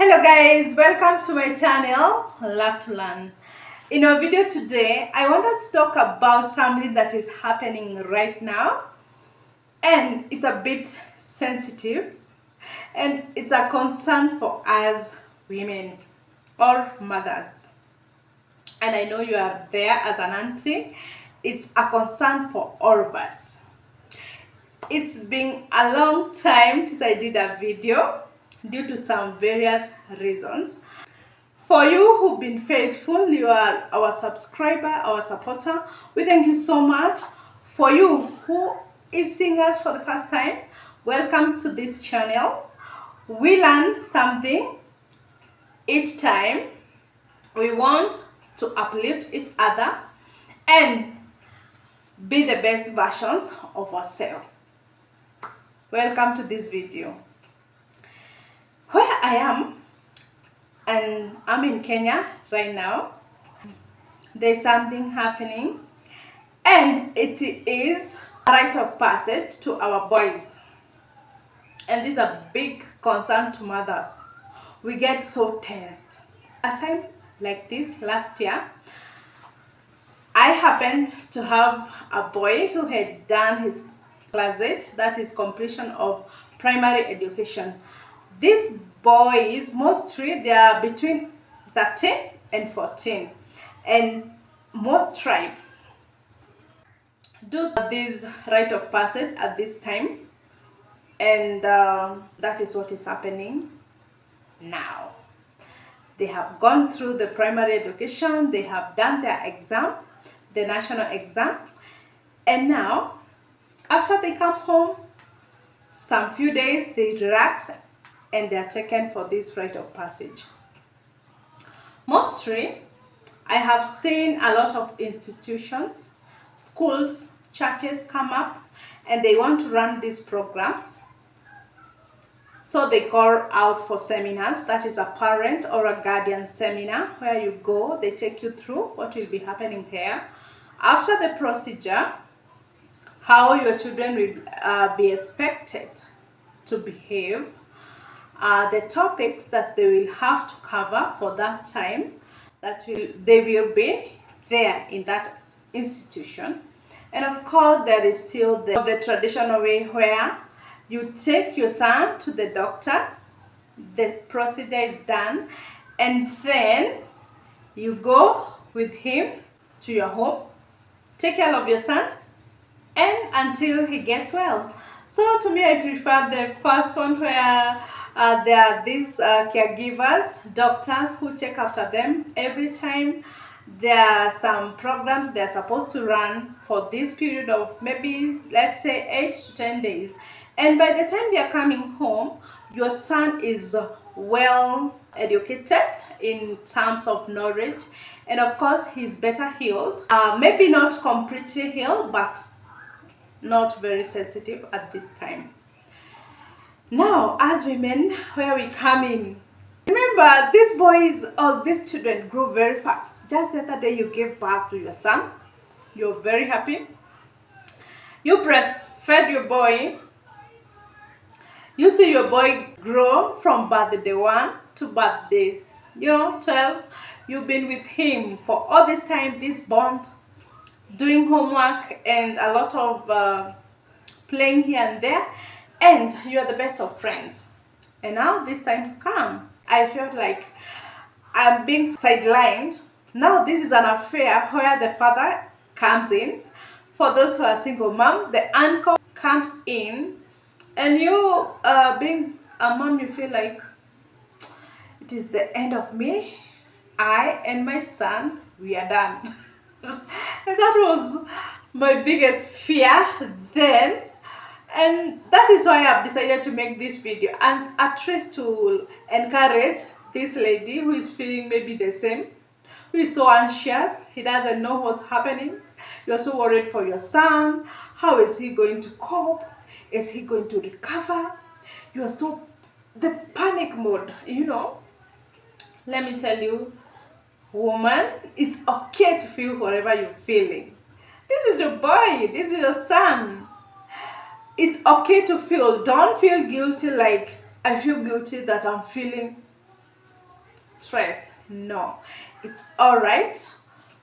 Hello guys, welcome to my channel Love to Learn. In our video today, I want us to talk about something that is happening right now, and it's a bit sensitive and it's a concern for us women or mothers. And I know you are there as an auntie. It's a concern for all of us. It's been a long time since I did a video due to some various reasons. For you who've been faithful, you are our subscriber, our supporter. We thank you so much. For you who is seeing us for the first time, welcome to this channel. We learn something each time. We want to uplift each other and be the best versions of ourselves. Welcome to this video. Where I am, and I'm in Kenya right now, there's something happening, and it is a rite of passage to our boys. And this is a big concern to mothers. We get so tensed. A time like this last year, I happened to have a boy who had done his class 8, that is completion of primary education. These boys, mostly they are between 13 and 14, and most tribes do this rite of passage at this time, and that is what is happening now. They have gone through the primary education, they have done their exam, the national exam, and now after they come home, some few days they relax and they are taken for this rite of passage. Mostly, I have seen a lot of institutions, schools, churches come up and they want to run these programs. So they call out for seminars, that is a parent or a guardian seminar where you go, they take you through what will be happening there. After the procedure, how your children will be expected to behave, the topics that they will have to cover for that time, they will be there in that institution. And of course, there is still the traditional way where you take your son to the doctor, the procedure is done, and then you go with him to your home, take care of your son, and until he gets well. So to me, I prefer the first one where there are these caregivers, doctors who check after them every time. There are some programs they're supposed to run for this period of maybe, let's say, 8 to 10 days. And by the time they're coming home, your son is well educated in terms of knowledge. And of course, he's better healed. Maybe not completely healed, but not very sensitive at this time. Now, as women, where we come in, remember these boys or these children grow very fast. Just the other day you gave birth to your son, you're very happy. You breastfed your boy. You see your boy grow from birthday 1 to birthday 12. You've been with him for all this time, this bond, doing homework and a lot of playing here and there, and you are the best of friends. And now this time's come. I felt like I'm being sidelined. Now this is an affair where the father comes in. For those who are single mom, the uncle comes in, and you being a mom, you feel like it is the end of me. I and my son, we are done. And that was my biggest fear then, and that is why I've decided to make this video, and at least to encourage this lady who is feeling maybe the same, who is so anxious, he doesn't know what's happening. You're so worried for your son. How is he going to cope? Is he going to recover? You're so the panic mode, Let me tell you, woman, it's okay to feel whatever you're feeling. This is your boy, this is your son. It's okay to feel. Don't feel guilty like I feel guilty that I'm feeling stressed. No, it's all right.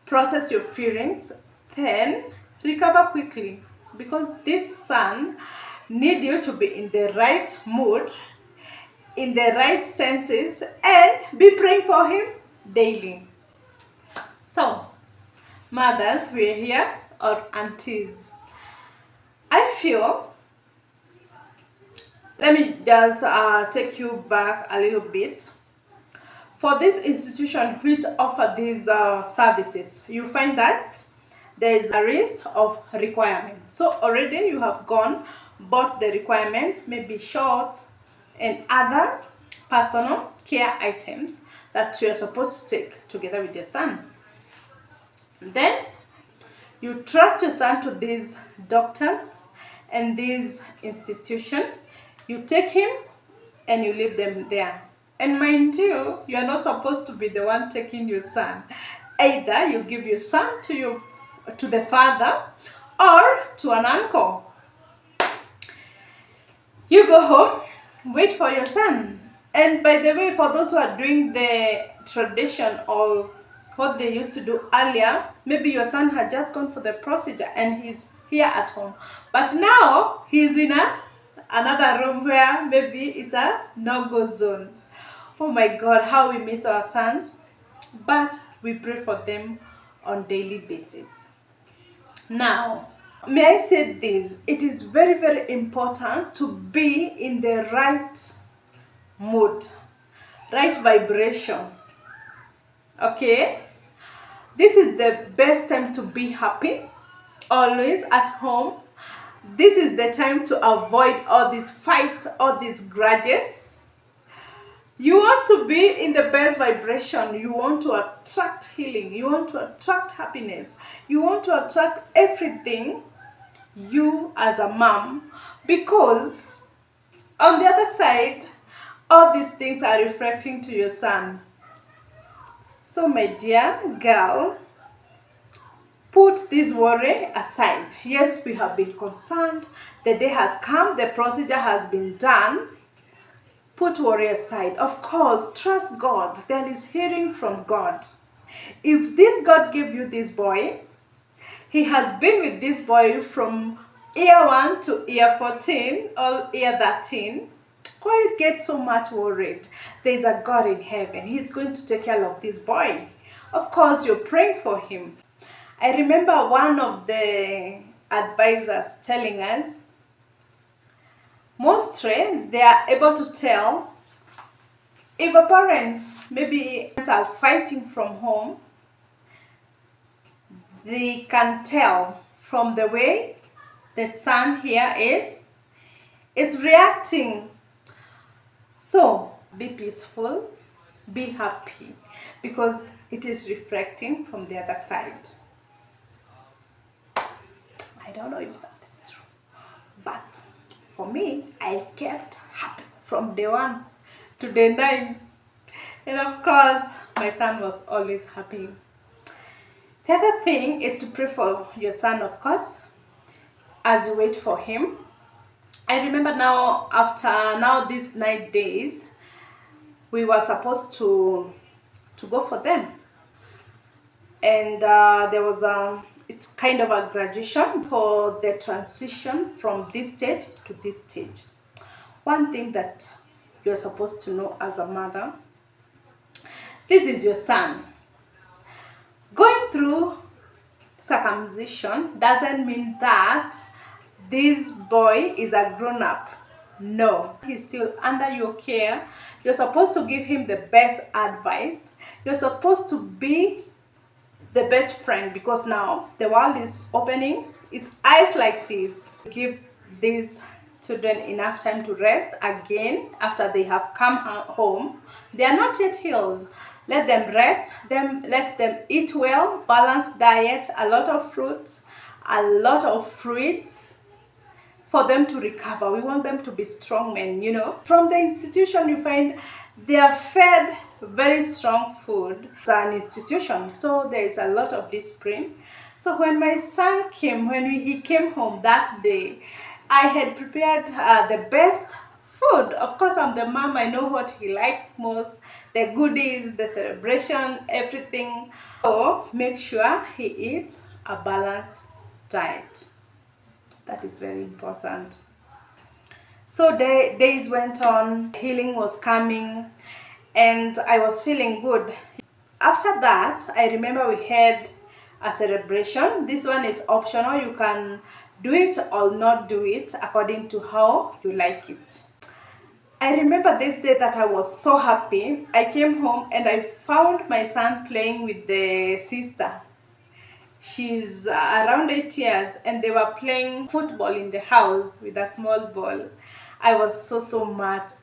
Process your feelings, then recover quickly, because this son need you to be in the right mood, in the right senses, and be praying for him daily. So, mothers, we're here, or aunties. I feel, let me just take you back a little bit. For this institution which offer these services, you find that there is a list of requirements. So already you have gone, bought the requirements, maybe shorts and other personal care items that you are supposed to take together with your son. Then you trust your son to these doctors and this institution. You take him and you leave them there. And mind you, you are not supposed to be the one taking your son. Either you give your son to the father or to an uncle. You go home, wait for your son. And by the way, for those who are doing the tradition or what they used to do earlier, maybe your son had just gone for the procedure and he's here at home. But now he's in another room where maybe it's a no-go zone. Oh my God, how we miss our sons. But we pray for them on daily basis. Now, may I say this? It is very, very important to be in the right mood, right vibration. Okay? This is the best time to be happy, always at home. This is the time to avoid all these fights, all these grudges. You want to be in the best vibration. You want to attract healing. You want to attract happiness. You want to attract everything, you as a mom, because on the other side, all these things are reflecting to your son. So my dear girl, put this worry aside. Yes, we have been concerned. The day has come. The procedure has been done. Put worry aside. Of course, trust God. There is hearing from God. If this God gave you this boy, he has been with this boy from year 1 to year 14 or year 13. Why you get so much worried? There is a God in heaven. He's going to take care of this boy. Of course, you're praying for him. I remember one of the advisors telling us, mostly they are able to tell if a parent maybe are fighting from home. They can tell from the way the son here is reacting. So be peaceful, be happy, because it is reflecting from the other side. I don't know if that is true, but for me, I kept happy from day 1 to day 9. And of course, my son was always happy. The other thing is to pray for your son, of course, as you wait for him. I remember now, after these 9 days, we were supposed to go for them. And there was it's kind of a graduation for the transition from this stage to this stage. One thing that you're supposed to know as a mother, this is your son. Going through circumcision doesn't mean that this boy is a grown-up. No, he's still under your care. You're supposed to give him the best advice. You're supposed to be the best friend, because now the world is opening its eyes like this. Give these children enough time to rest again after they have come home. They are not yet healed. Let them rest, let them eat well, balanced diet, a lot of fruits, a lot of fruits for them to recover. We want them to be strong men, you know. From the institution, you find they are fed very strong food. It's an institution, so there is a lot of discipline. So when my son came, he came home that day, I had prepared the best Food, of course, I'm the mom. I know what he likes most, the goodies, the celebration, everything. So make sure he eats a balanced diet. That is very important. So days went on, healing was coming, and I was feeling good. After that, I remember we had a celebration. This one is optional. You can do it or not do it according to how you like it. I remember this day that I was so happy. I came home and I found my son playing with the sister. She's around 8 years, and they were playing football in the house with a small ball. I was so much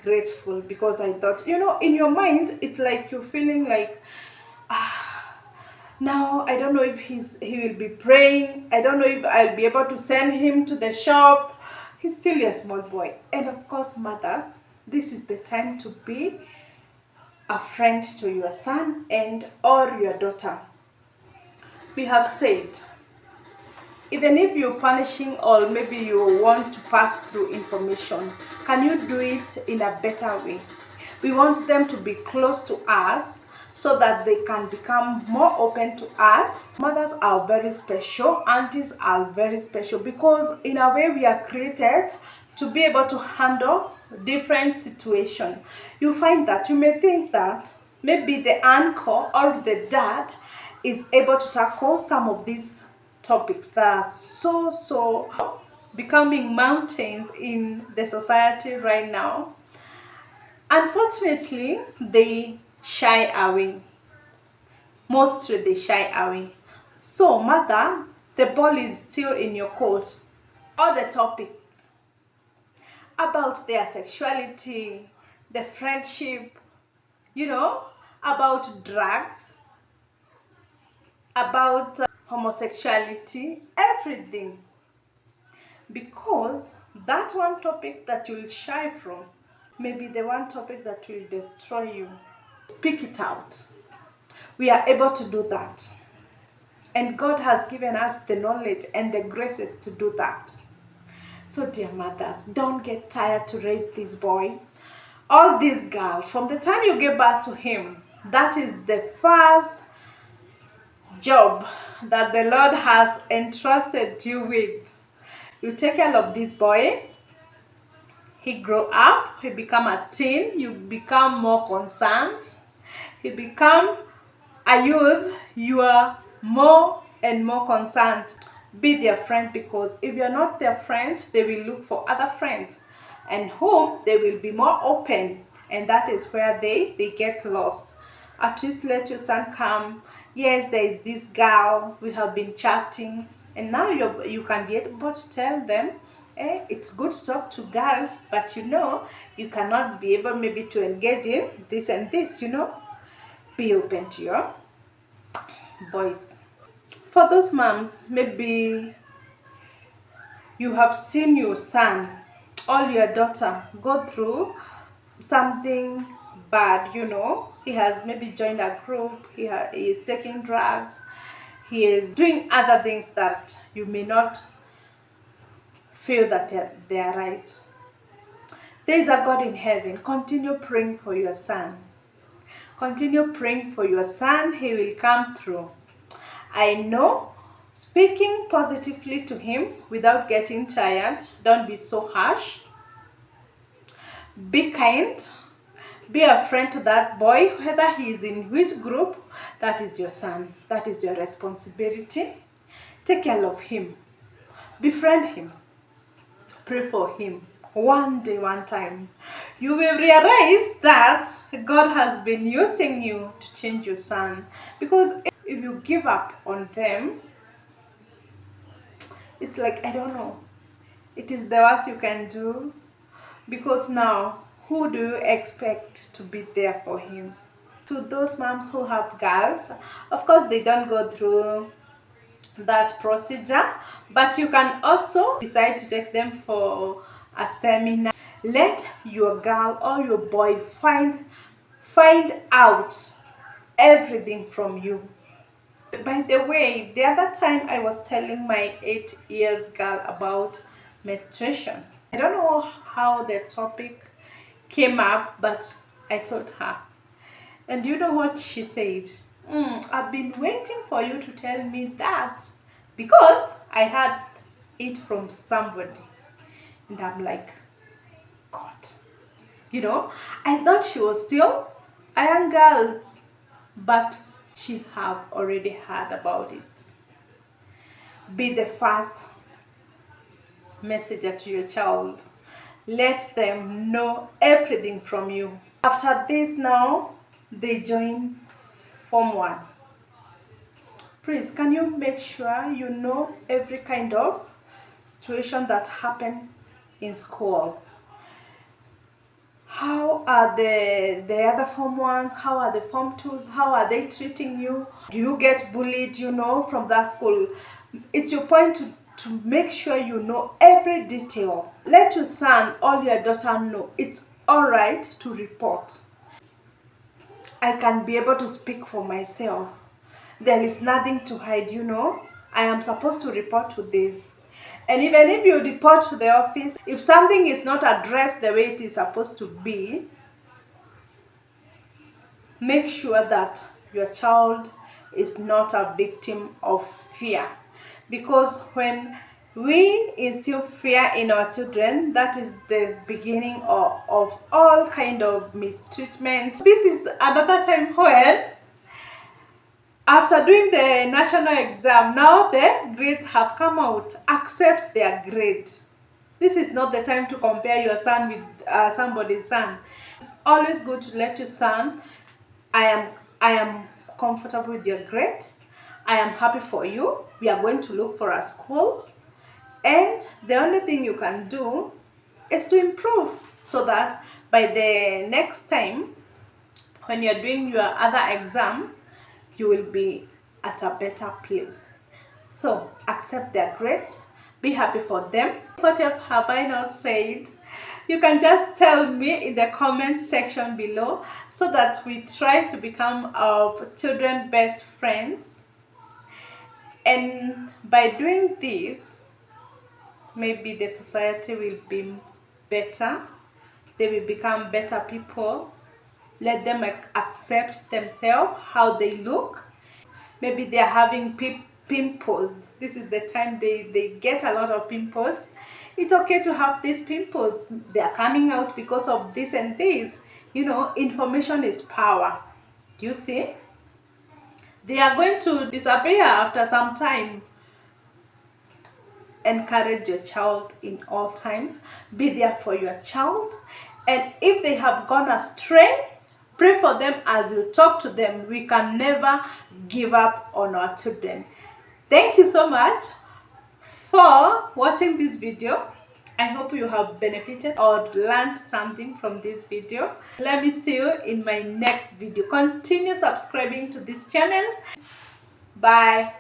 grateful because I thought, in your mind, it's like you're feeling like, now I don't know if he will be praying. I don't know if I'll be able to send him to the shop. He's still a small boy. And of course, mothers, this is the time to be a friend to your son and or your daughter. We have said, even if you're punishing or maybe you want to pass through information, can you do it in a better way? We want them to be close to us so that they can become more open to us. Mothers are very special, aunties are very special, because in a way we are created to be able to handle different situations. You find that you may think that maybe the uncle or the dad is able to tackle some of these topics that are so becoming mountains in the society right now. Unfortunately, they shy away. Mostly they shy away. So, mother, the ball is still in your court. All the topics about their sexuality, the friendship, about drugs, about homosexuality, everything. Because that one topic that you'll shy from may be the one topic that will destroy you. Speak it out. We are able to do that. And God has given us the knowledge and the graces to do that. So dear mothers, don't get tired to raise this boy or this girl. From the time you give birth to him, that is the first job that the Lord has entrusted you with. You take care of this boy. He grow up, he become a teen, you become more concerned. He become a youth, you are more and more concerned. Be their friend, because if you're not their friend, they will look for other friends and whom they will be more open, and that is where they get lost. At least let your son come. Yes, there is this girl, we have been chatting, and now you can be able to tell them, it's good to talk to girls, but you cannot be able maybe to engage in this and this. Be open to your boys. For those moms, maybe you have seen your son or your daughter go through something bad. He has maybe joined a group, he is taking drugs, he is doing other things that you may not feel that they are right. There is a God in heaven. Continue praying for your son. Continue praying for your son. He will come through. I know, speaking positively to him without getting tired. Don't be so harsh. Be kind. Be a friend to that boy, whether he is in which group. That is your son. That is your responsibility. Take care of him. Befriend him. Pray for him. One day, one time, you will realize that God has been using you to change your son. Because if you give up on them, it's like, I don't know, it is the worst you can do. Because now, who do you expect to be there for him? To those moms who have girls, of course they don't go through that procedure, but you can also decide to take them for a seminar. Let your girl or your boy find out everything from you. By the way, the other time I was telling my 8 years girl about menstruation. I don't know how the topic came up, but I told her. And you know what she said? I've been waiting for you to tell me that because I had it from somebody. And I'm like, God. I thought she was still a young girl, but she have already heard about it. Be the first messenger to your child. Let them know everything from you. After this now, they join Form 1. Please, can you make sure you know every kind of situation that happen in school? How are the other Form 1s? How are the Form 2s? How are they treating you? Do you get bullied, from that school? It's your point to make sure you know every detail. Let your son or your daughter know it's alright to report. I can be able to speak for myself. There is nothing to hide, I am supposed to report to this. And even if you report to the office, if something is not addressed the way it is supposed to be, make sure that your child is not a victim of fear. Because when we instill fear in our children, that is the beginning of all kind of mistreatment. This is another time when, after doing the national exam, now the grades have come out. Accept their grade. This is not the time to compare your son with somebody's son. It's always good to let your son, I am comfortable with your grade. I am happy for you. We are going to look for a school. And the only thing you can do is to improve so that by the next time, when you're doing your other exam, you will be at a better place. So accept their grade, be happy for them. What have I not said? You can just tell me in the comment section below so that we try to become our children's best friends. And by doing this, maybe the society will be better. They will become better people. Let them accept themselves, how they look. Maybe they're having pimples. This is the time they get a lot of pimples. It's okay to have these pimples. They are coming out because of this and this. Information is power. Do you see? They are going to disappear after some time. Encourage your child in all times. Be there for your child. And if they have gone astray, pray for them as you talk to them. We can never give up on our children. Thank you so much for watching this video. I hope you have benefited or learned something from this video. Let me see you in my next video. Continue subscribing to this channel. Bye.